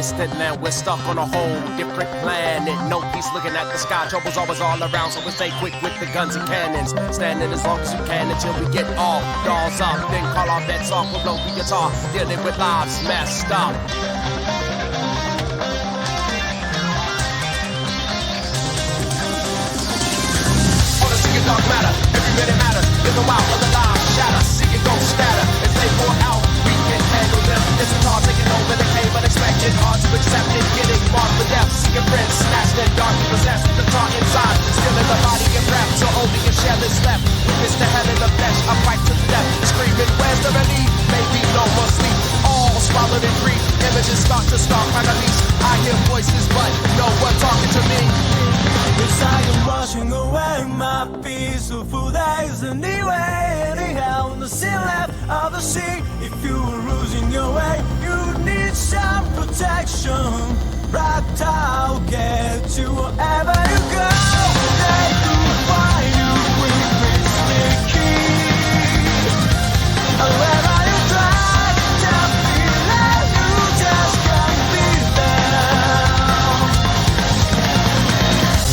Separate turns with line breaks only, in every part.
distant land. We're stuck on a whole different planet. No peace looking at the sky. Trouble's always all around, so we stay quick with the guns and cannons. Standing as long as you can until we get all dolls up. Then call our bets off, we'll blow the guitar. Dealing with lives messed up. Dark matter, every minute matters. Live a while, other lives shatter. See it go scatter. As they pour out, we can handle them. It's a car taking over the cave, unexpected. Hard to accept it, getting marked for death. Seeing friends snatched and darkly possessed. The car inside, still in the body and breath. So only a shell is left. Witness the hell in the flesh, a fight to the death. Screaming, where's the relief? Maybe no more sleep. All swallowed in grief. Images start to stalk my release. I hear voices, but no one talking to me.
It's like I'm washing away my peaceful days anyway. Anyhow, nothing left of the sea. If you were losing your way, you need some protection. Right, I'll get you wherever you go. They could find you with Mr. Key. Wherever you drive, that feeling you just can't be there.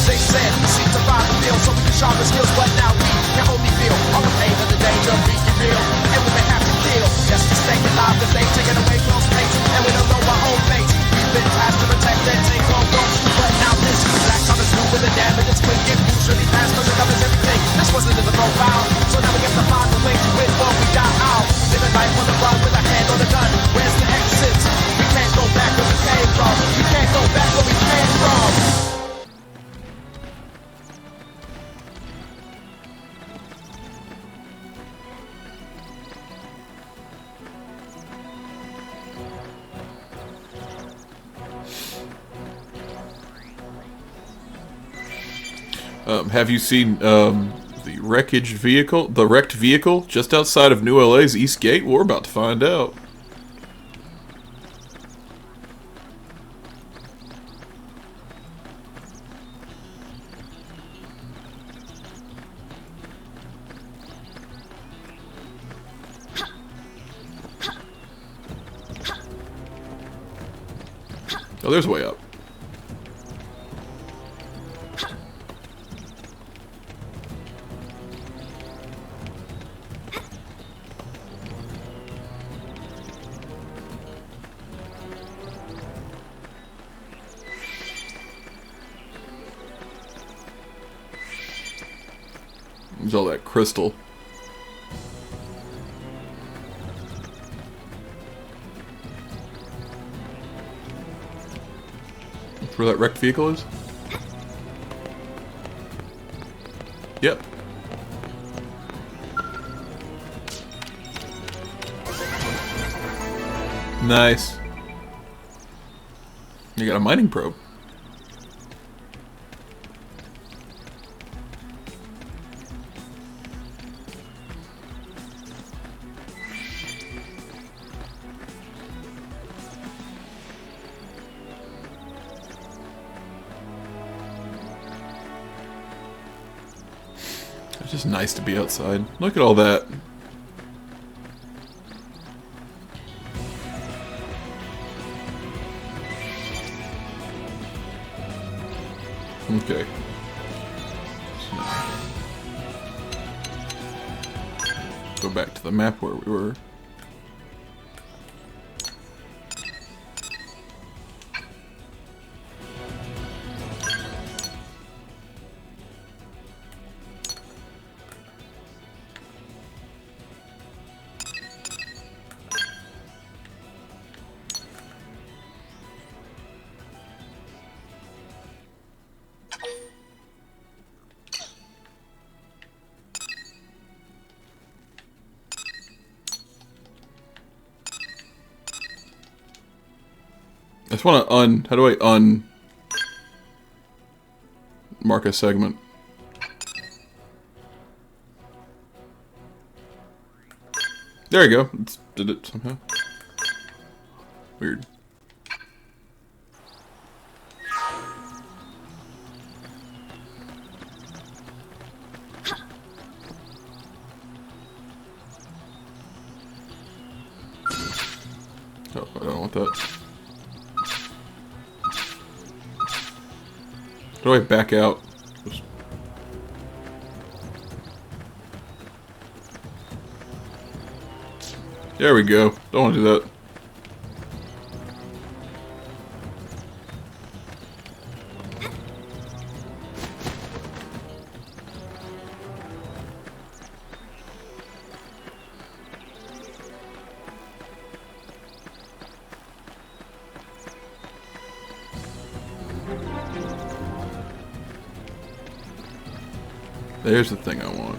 They said we seem to find the deal so we can sharpen skills, but now we can only feel all the pain and the danger of being real. And we may have to kill just to stay alive, cause they've taken away close mates, and we don't know our own fate. We've been tasked to protect and take over, but now this black time is new with the damage it's quick. It usually fast cause it covers everything. This wasn't in the profile, so now we have to find a way to win or we die out. Living life on the run with a hand on the gun. Where's the exit? We can't go back where we came from. We can't go back where we came from.
Have you seen the wrecked vehicle just outside of New LA's East Gate? We're about to find out. Oh, there's a way up. There's all that crystal. That's where that wrecked vehicle is? Yep. Nice. You got a mining probe. It's just nice to be outside. Look at all that. Okay. Go back to the map where we were. I just want to how do I mark a segment? There you go. Did it somehow. Weird. Oh, I don't want that. How do I back out? There we go. Don't want to do that. There's the thing I want.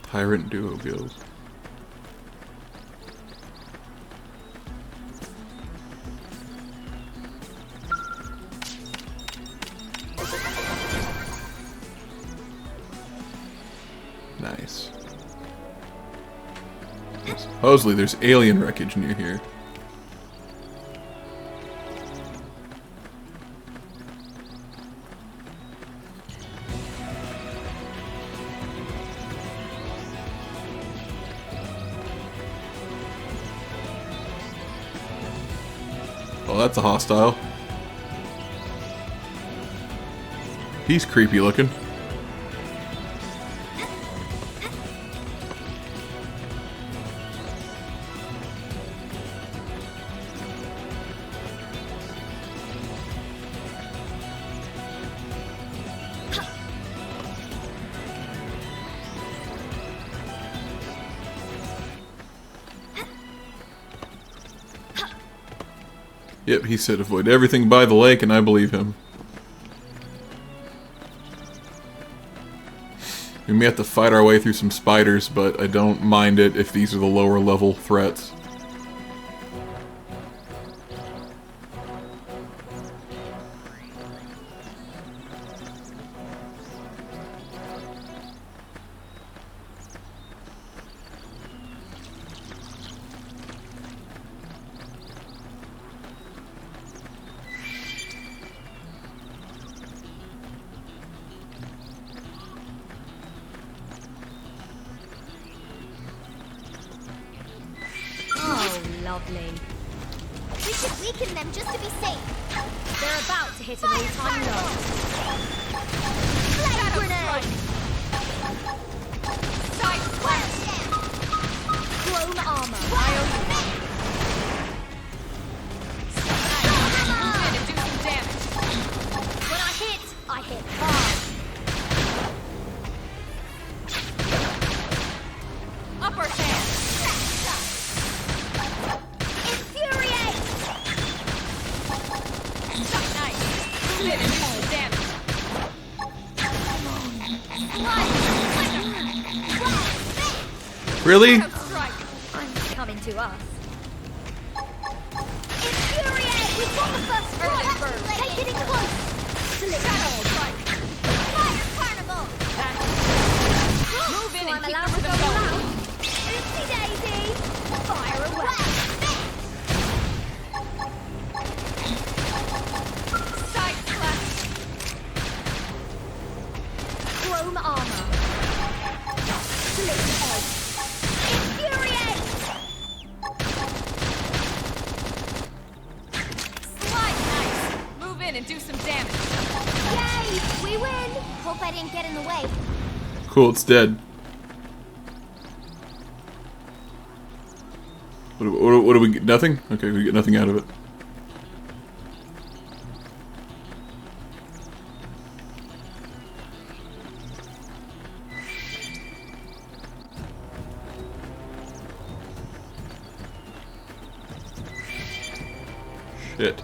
Tyrant Duo Guild. Nice. Supposedly there's alien wreckage near here. Oh, that's a hostile. He's creepy looking. Yep, he said avoid everything by the lake, and I believe him. We may have to fight our way through some spiders, but I don't mind it if these are the lower level threats.
Lovely. We should weaken them just to be safe. They're about to hit an all-time low. Flame grenade! Side splash! Chrome armor. I only want. Move in and do some damage. When I hit hard. Upper hand.
Really?
I'm coming to us. Infuriate! We've got the first bird. Take it in close. Shadow strike. Fire carnival. Move in and keep the rhythm going. Oopsie daisy. Fire away. Side slash. Chrome armor. Split edge. Infuriate! Slide nice. Move in and do some damage. Yay! We win! Hope I didn't get in the way.
Cool, it's dead. What do we get? Nothing? Okay, we get nothing out of it. Shit.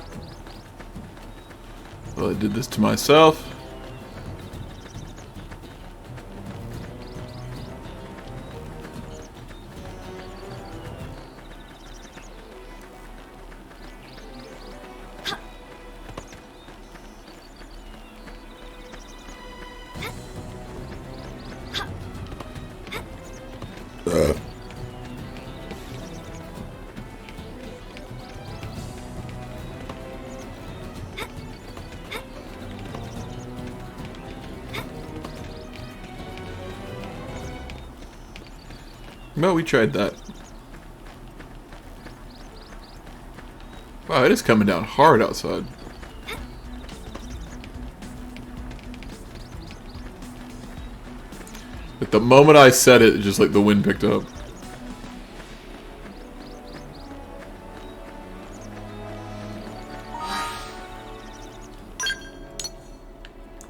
Well, I did this to myself. Well, we tried that. Wow, it is coming down hard outside. But the moment I said it, just like the wind picked up.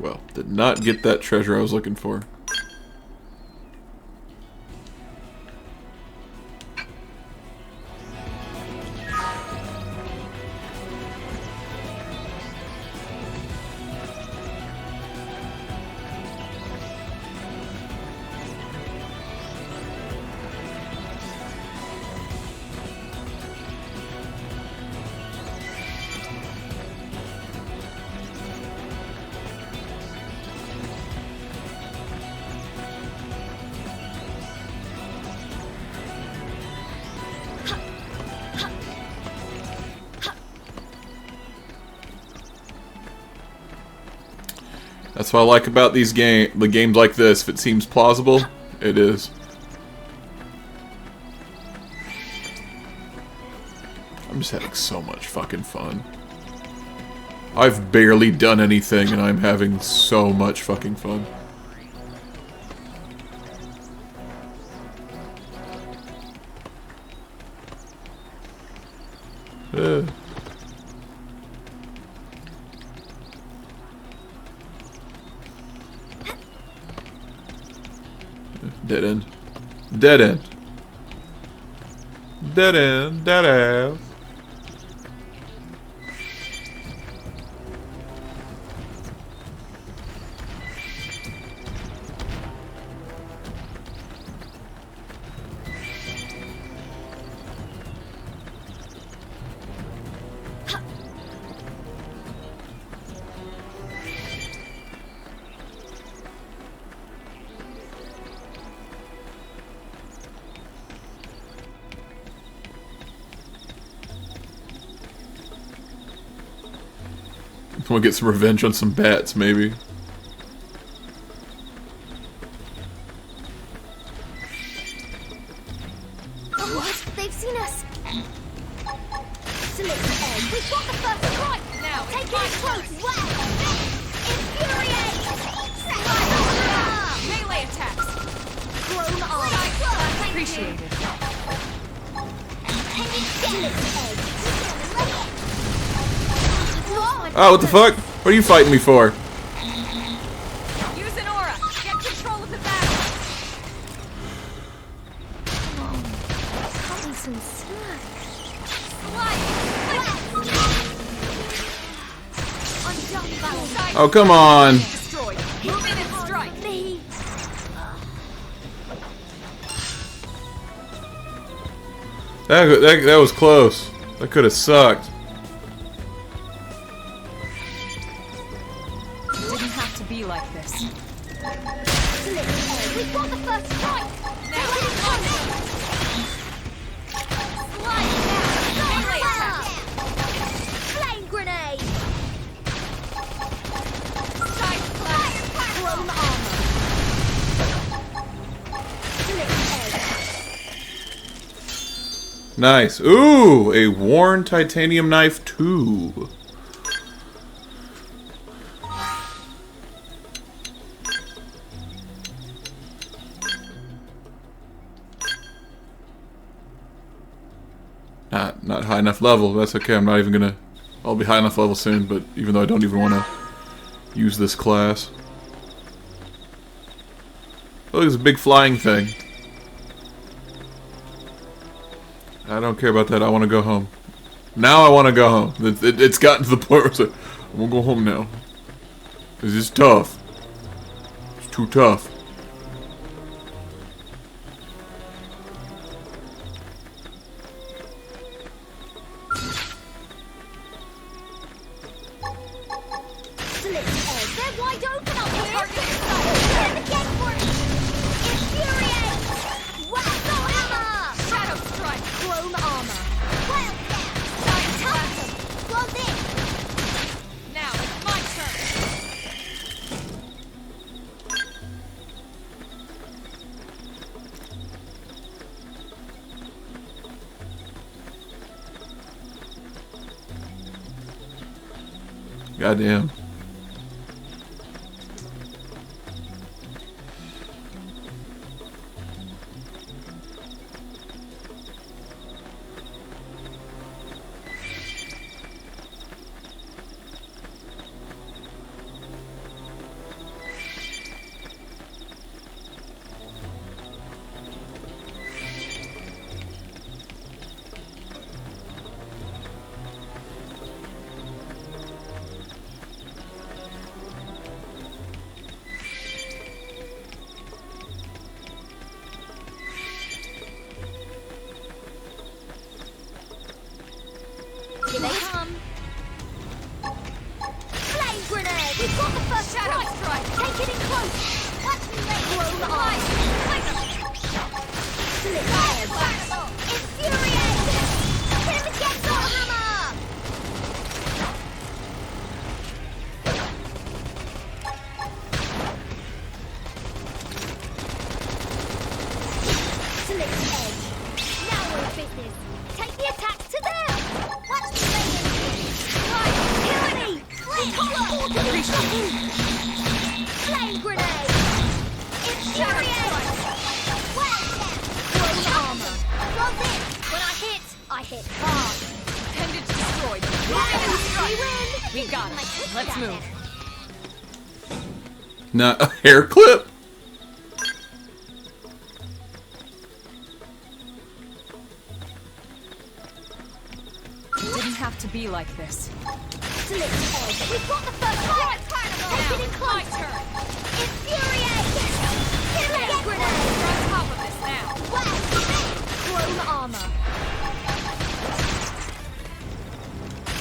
Well, did not get that treasure I was looking for. That's what I like about these games like this. If it seems plausible, it is. I'm just having so much fucking fun. I've barely done anything and I'm having so much fucking fun. Dead end. Dead end. Dead end. Dead end. We'll get some revenge on some bats, maybe.
What? They've seen us. Select egg. We've got the first strike. Now, take it close. Wow. Infuriate. Melee attacks. Clone armor. Appreciated. Select egg.
Oh, what the fuck? What are you fighting me for?
Use an aura. Get control of the battle. Cutting some slack.
Oh, come on.
Destroyed. Move in and strike.
That was close. That could have sucked.
Be like this. We've got the first strike. Now, flame grenade. Clone armor.
Nice. Ooh, a worn titanium knife too. Not high enough level. That's okay. I'm not even gonna. I'll be high enough level soon. But even though I don't even want to use this class. Oh, there's a big flying thing. I don't care about that. I want to go home. Now I want to go home. It's gotten to the point where it's like, I'm gonna go home now. This is tough. It's too tough.
They're wide open up here. Turn again for it. Infuriate. Wacko hammer. Shadow strike. Clone armor. Wildcat. Attack them. Close in. Now it's my turn.
Goddamn.
Here they come. Flame grenade! We've got the first shadow strike! Take it in close! Watch me lay blown eyes! Slip fire! Infuriate! Hit him again, Hammer! Slip edge! Now we're in business! Take the attack to them! Watch me lay him! Right! Kill me! Flame collar! Flame grenade! Infuriate! Well done! Clone armor! Close in! When I hit hard!
Appendage destroyed.
Yeah, we win!
We got it. Let's move.
Not a hair clip?
It didn't have to be like this.
Slip edge! We've got the first strike! Take it in close! Infuriate! Hit him again,
We're
grenade!
on top of this now.
Well, clone armor!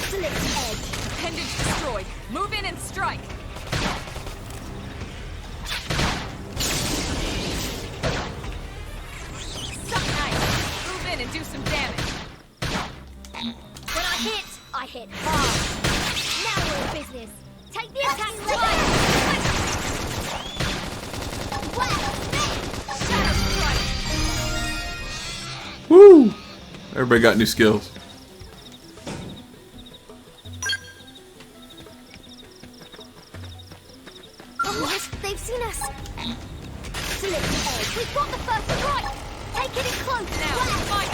Slip edge!
Appendage destroyed. Move in and strike. Nice. Move in and do some damage.
When I hit hard. Now we're in business. Take the attack to well,
Shadow strike.
Woo! Everybody got new skills.
what? They've seen us. Slip edge. We've got the first strike. Take it in close.
Now,
well,
fight.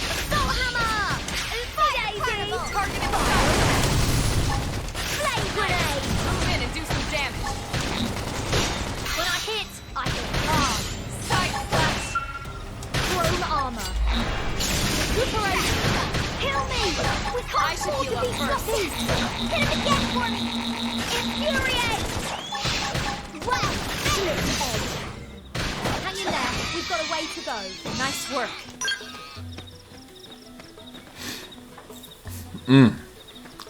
Assault hammer. Oopsie daisy.
Target himself.
Flame grenade.
Move in and do some damage.
When I hit hard.
Side slash.
Chrome armor. Recuperate. Heal me. We
I
can't
should
afford
heal
to
up
be
first.
sloppy. Hit him again for me. Infuriate. Well, slip edge. Hang in there. We've got a way to go.
Nice work.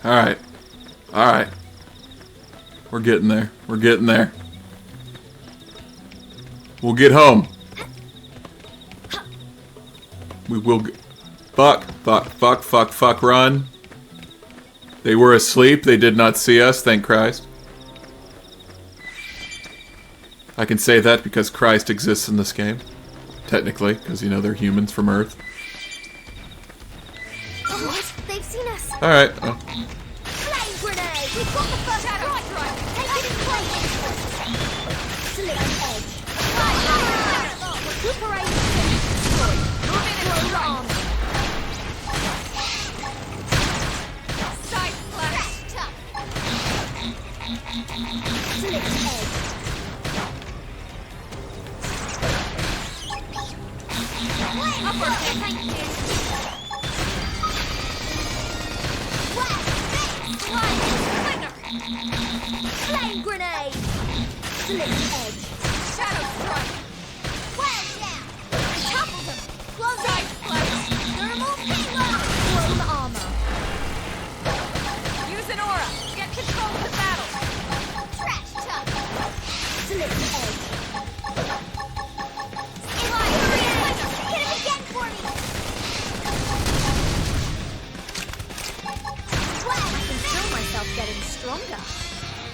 Alright. Alright. We're getting there. We're getting there. We'll get home. We will get... Fuck, run. They were asleep. They did not see us, thank Christ. I can say that because Christ exists in this game. Technically, because, you know, they're humans from Earth.
What? They've seen us.
Alright.
Flame grenade. We've got the first strike. Take it in place. Slip edge. Recuperate.
Move in and
Chrome
strike.
armor.
Side slash.
Slip edge.
Uppercut.
Thank you. Flame grenade. Slip edge.
Shadow strike.
Well down. Topple them. Close
Side
in.
slash.
Thermal payload. Chrome armor.
Use an aura. Get control of the battle.
Trash tuck. Slip edge. Hit him again for me. Well, I can feel myself getting stronger.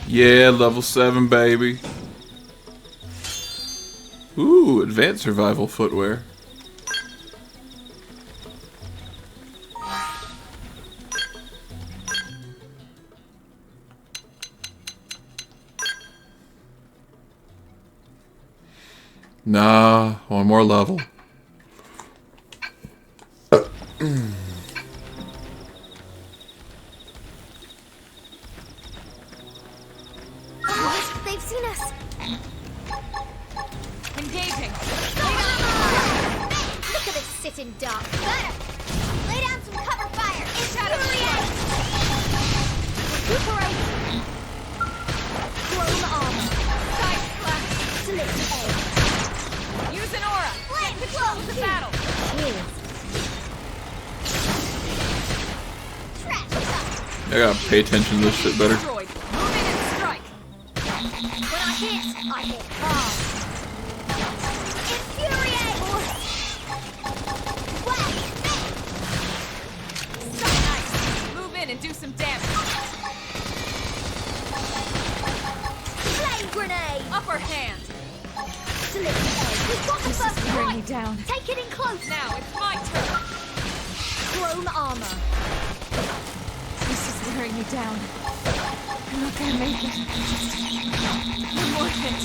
Yeah, level 7, baby. Ooh, advanced survival footwear. Nah, one more level.
What? They've seen us.
Engaging.
Look at this sitting duck. Better. Lay down some cover fire.
Shadow
Infuriate. Recuperate. Chrome armor.
Side slash.
Select egg.
Use an aura.
Flame
Control the battle.
Cheers. Trash duck.
I gotta pay attention to this shit better.
Destroyed. Move in and strike.
When I hit hard. Infuriate. Whack.
So nice. Move in and do some damage.
Flame grenade.
Upper hand.
Select egg. We've got the
This
first
is wearing me
point.
down.
Take it in close.
Now it's my turn.
Chrome armor.
This is wearing me down. I'm not gonna make it. One more hit.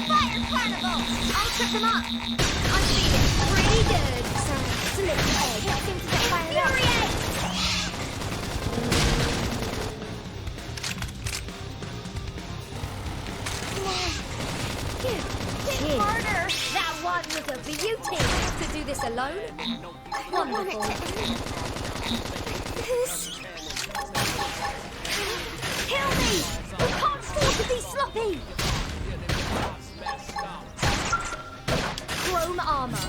Fire carnival. I'll trip them up. I'm feeling pretty good. Sorry. Select egg. Can't seem to get fired up. Infuriate. Hit harder. That one was a beauty. I have to do this alone. Wonderful. Kill me! We can't afford to be sloppy! Chrome armor.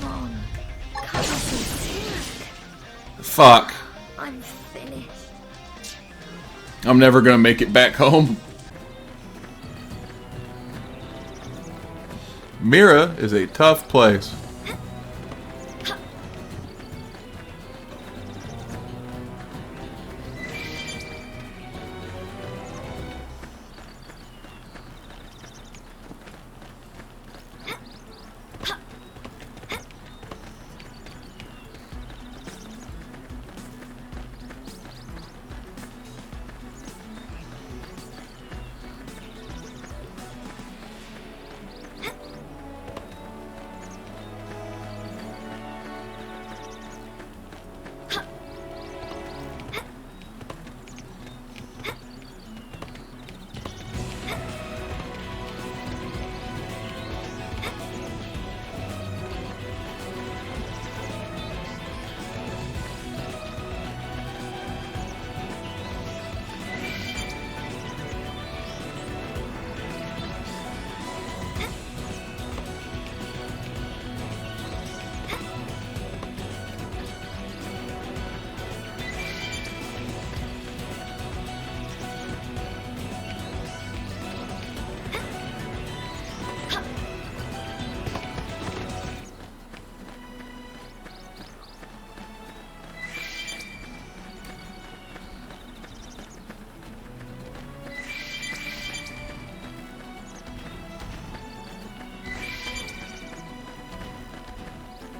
Come on. Cut me some slack.
Fuck.
I'm finished.
I'm never gonna make it back home. Mira is a tough place.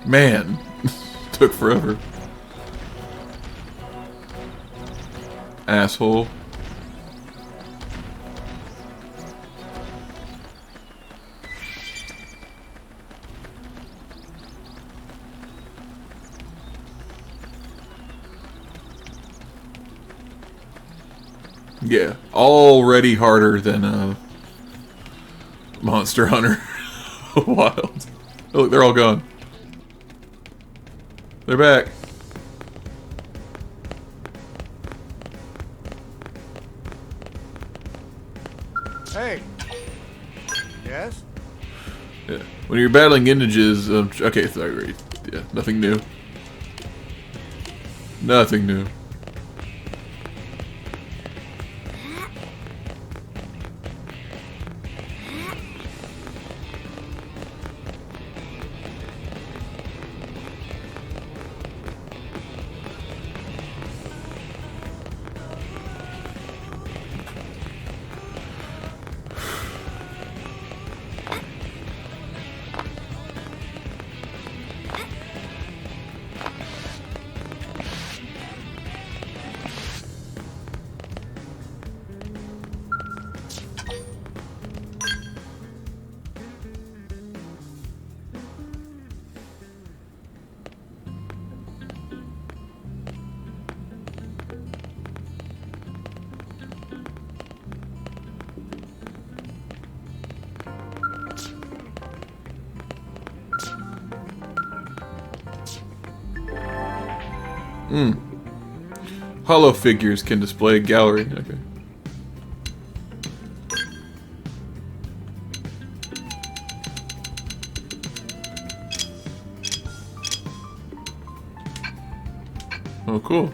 Man, took forever. Asshole. Yeah, already harder than Monster Hunter Wild. Oh, look, they're all gone. They're back.
Hey. Yes?
Yeah. When you're battling images, okay, sorry. Yeah, nothing new. Nothing new. Hollow figures can display a gallery. Okay. Oh, cool.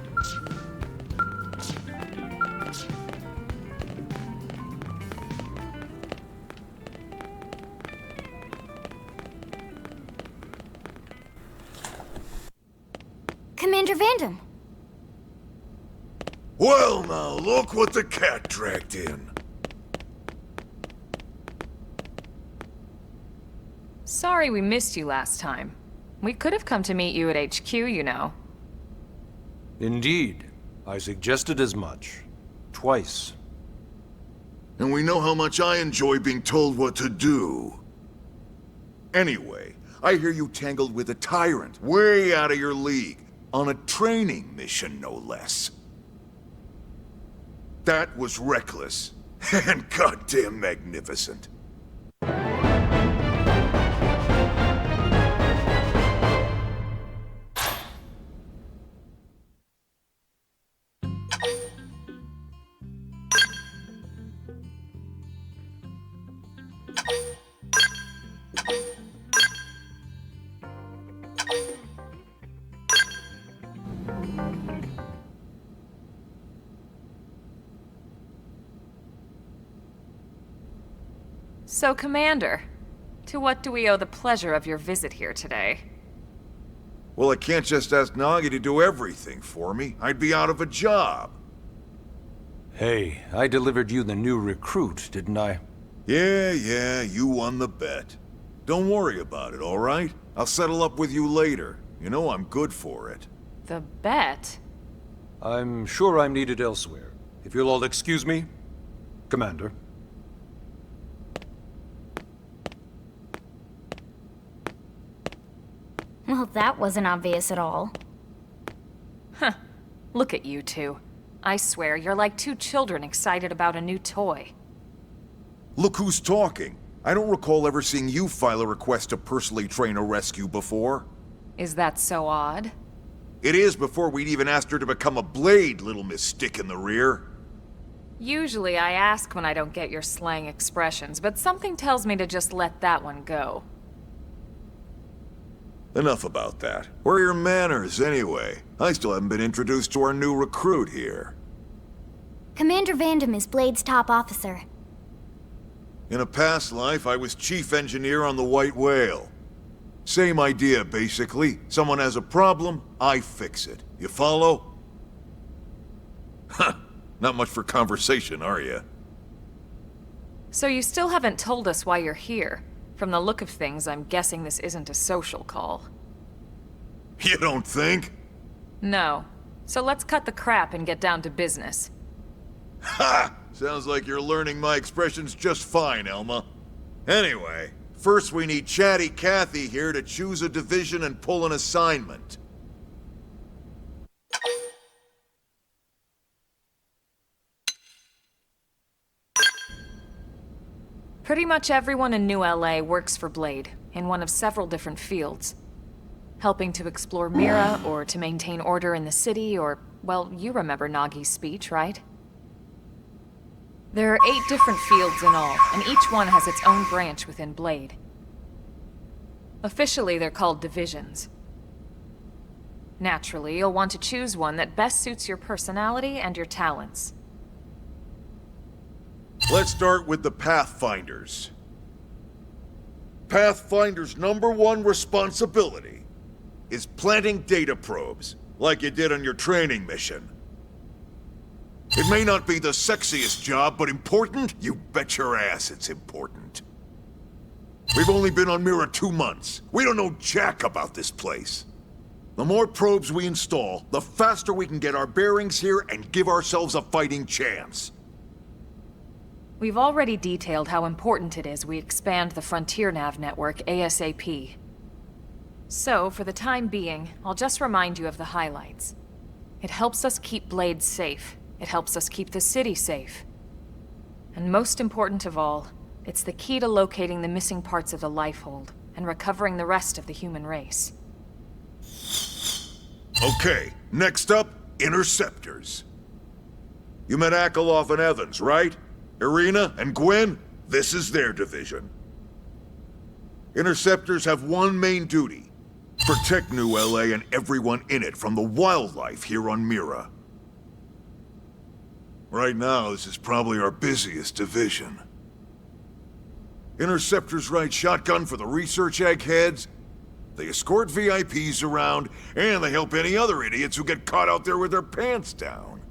Commander Vandam.
Well, now, look what the cat dragged in.
Sorry we missed you last time. We could have come to meet you at HQ, you know.
Indeed. I suggested as much. Twice.
And we know how much I enjoy being told what to do. Anyway, I hear you tangled with a tyrant, way out of your league, on a training mission, no less. That was reckless, and goddamn magnificent.
So, Commander, to what do we owe the pleasure of your visit here today?
Well, I can't just ask Nagi to do everything for me. I'd be out of a job.
Hey, I delivered you the new recruit, didn't I?
Yeah, you won the bet. Don't worry about it, all right? I'll settle up with you later. You know I'm good for it.
The bet?
I'm sure I'm needed elsewhere. If you'll all excuse me, Commander.
Well, that wasn't obvious at all.
Huh. Look at you two. I swear, you're like two children excited about a new toy.
Look who's talking. I don't recall ever seeing you file a request to personally train a rescue before.
Is that so odd?
It is before we'd even asked her to become a blade, little Miss Stick in the Rear.
Usually I ask when I don't get your slang expressions, but something tells me to just let that one go.
Enough about that. Where are your manners, anyway? I still haven't been introduced to our new recruit here.
Commander Vandam is Blade's top officer.
In a past life, I was chief engineer on the White Whale. Same idea, basically. Someone has a problem, I fix it. You follow? Huh. Not much for conversation, are you?
So you still haven't told us why you're here. From the look of things, I'm guessing this isn't a social call.
You don't think?
No. So let's cut the crap and get down to business.
Ha! Sounds like you're learning my expressions just fine, Elma. Anyway, first we need Chatty Cathy here to choose a division and pull an assignment.
Pretty much everyone in New LA works for Blade, in one of several different fields. Helping to explore Mira, or to maintain order in the city, or, well, you remember Nagi's speech, right? There are 8 different fields in all, and each one has its own branch within Blade. Officially, they're called divisions. Naturally, you'll want to choose one that best suits your personality and your talents.
Let's start with the Pathfinders. Pathfinder's #1 responsibility is planting data probes, like you did on your training mission. It may not be the sexiest job, but important? You bet your ass it's important. We've only been on Mira 2 months. We don't know jack about this place. The more probes we install, the faster we can get our bearings here and give ourselves a fighting chance.
We've already detailed how important it is we expand the Frontier Nav network ASAP. So, for the time being, I'll just remind you of the highlights. It helps us keep Blade safe. It helps us keep the city safe. And most important of all, it's the key to locating the missing parts of the Lifehold and recovering the rest of the human race.
Okay, next up, Interceptors. You met Akeloff and Evans, right? Irina and Gwen? This is their division. Interceptors have one main duty. Protect New LA and everyone in it from the wildlife here on Mira. Right now, this is probably our busiest division. Interceptors ride shotgun for the research eggheads, they escort VIPs around, and they help any other idiots who get caught out there with their pants down.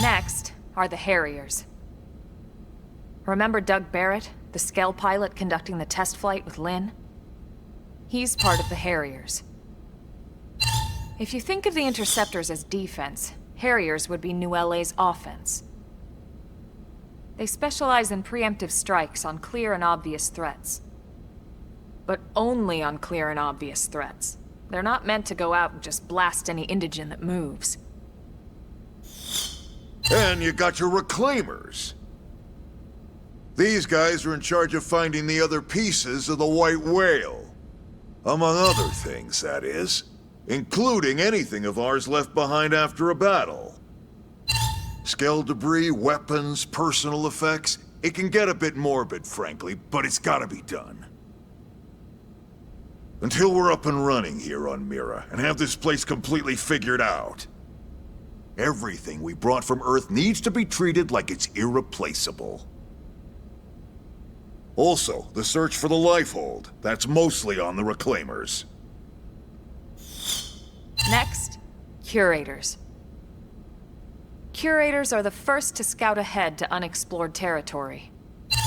Next are the Harriers. Remember Doug Barrett, the Skell pilot conducting the test flight with Lynn? He's part of the Harriers. If you think of the Interceptors as defense, Harriers would be New LA's offense. They specialize in preemptive strikes on clear and obvious threats. But only on clear and obvious threats. They're not meant to go out and just blast any indigen that moves.
And you got your Reclaimers. These guys are in charge of finding the other pieces of the White Whale. Among other things, that is. Including anything of ours left behind after a battle. Skell debris, weapons, personal effects. It can get a bit morbid, frankly, but it's gotta be done. Until we're up and running here on Mira, and have this place completely figured out. Everything we brought from Earth needs to be treated like it's irreplaceable. Also, the search for the Lifehold. That's mostly on the Reclaimers.
Next, Curators. Curators are the first to scout ahead to unexplored territory,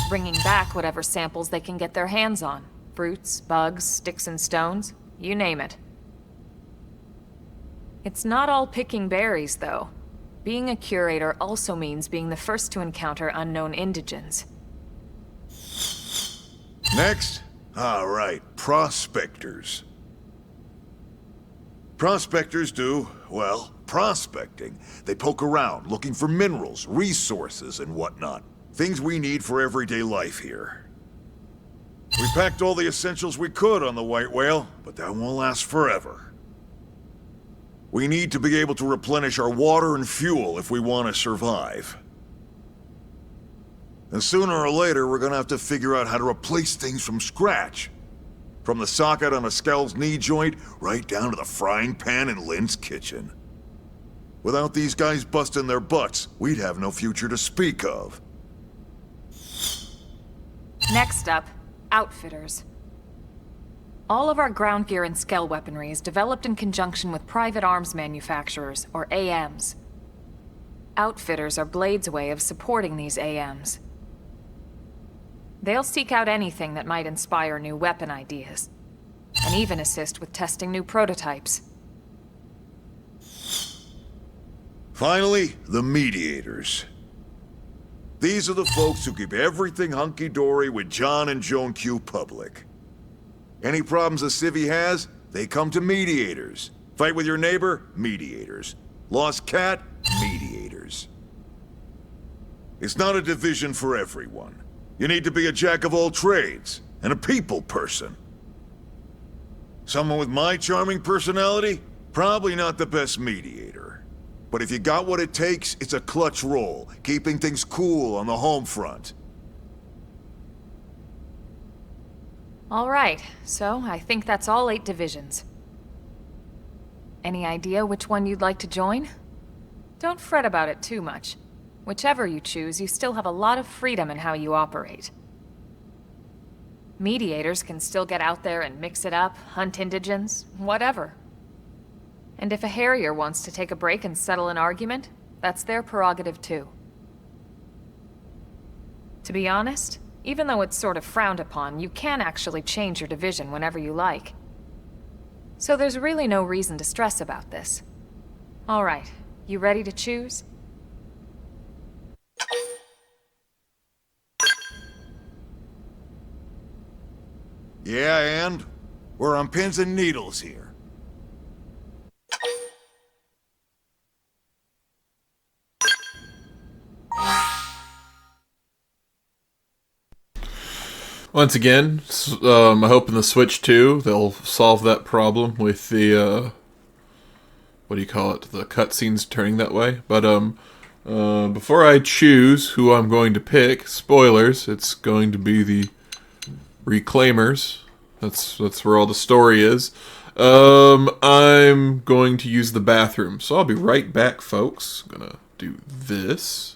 bringing back whatever samples they can get their hands on. Fruits, bugs, sticks and stones, you name it. It's not all picking berries, though. Being a curator also means being the first to encounter unknown indigens.
Next? All right, Prospectors. Prospectors do, well, prospecting. They poke around, looking for minerals, resources, and whatnot. Things we need for everyday life here. We packed all the essentials we could on the White Whale, but that won't last forever. We need to be able to replenish our water and fuel if we want to survive. And sooner or later, we're gonna have to figure out how to replace things from scratch. From the socket on a Skell's knee joint, right down to the frying pan in Lynn's kitchen. Without these guys busting their butts, we'd have no future to speak of.
Next up, Outfitters. All of our ground gear and Skell weaponry is developed in conjunction with private arms manufacturers, or AMs. Outfitters are Blade's way of supporting these AMs. They'll seek out anything that might inspire new weapon ideas, and even assist with testing new prototypes.
Finally, the Mediators. These are the folks who keep everything hunky-dory with John and Joan Q public. Any problems a civvy has, they come to Mediators. Fight with your neighbor? Mediators. Lost cat? Mediators. It's not a division for everyone. You need to be a jack of all trades, and a people person. Someone with my charming personality? Probably not the best mediator. But if you got what it takes, it's a clutch role, keeping things cool on the home front.
All right, so I think that's all 8 divisions. Any idea which one you'd like to join? Don't fret about it too much. Whichever you choose, you still have a lot of freedom in how you operate. Mediators can still get out there and mix it up, hunt indigens, whatever. And if a Harrier wants to take a break and settle an argument, that's their prerogative too. To be honest, even though it's sort of frowned upon, you can actually change your division whenever you like. So there's really no reason to stress about this. All right, you ready to choose?
Yeah, and? We're on pins and needles here.
Once again, I hope in the Switch 2 they'll solve that problem with the, what do you call it, the cutscenes turning that way. But before I choose who I'm going to pick, spoilers, it's going to be the Reclaimers. That's where all the story is. I'm going to use the bathroom, so I'll be right back, folks. I'm gonna do this.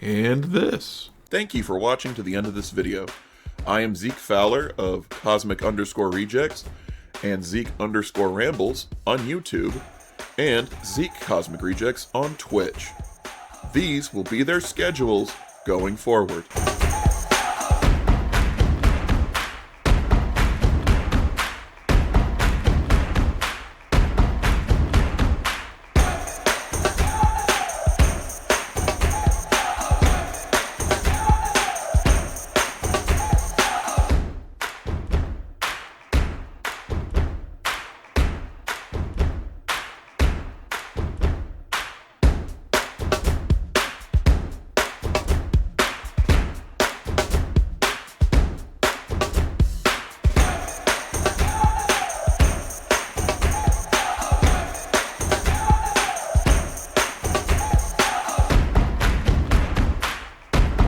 And this. Thank you for watching to the end of this video. I am Zeke Fowler of Cosmic_Rejects and Zeke_Rambles on YouTube and Zeke Cosmic Rejects on Twitch. These will be their schedules going forward.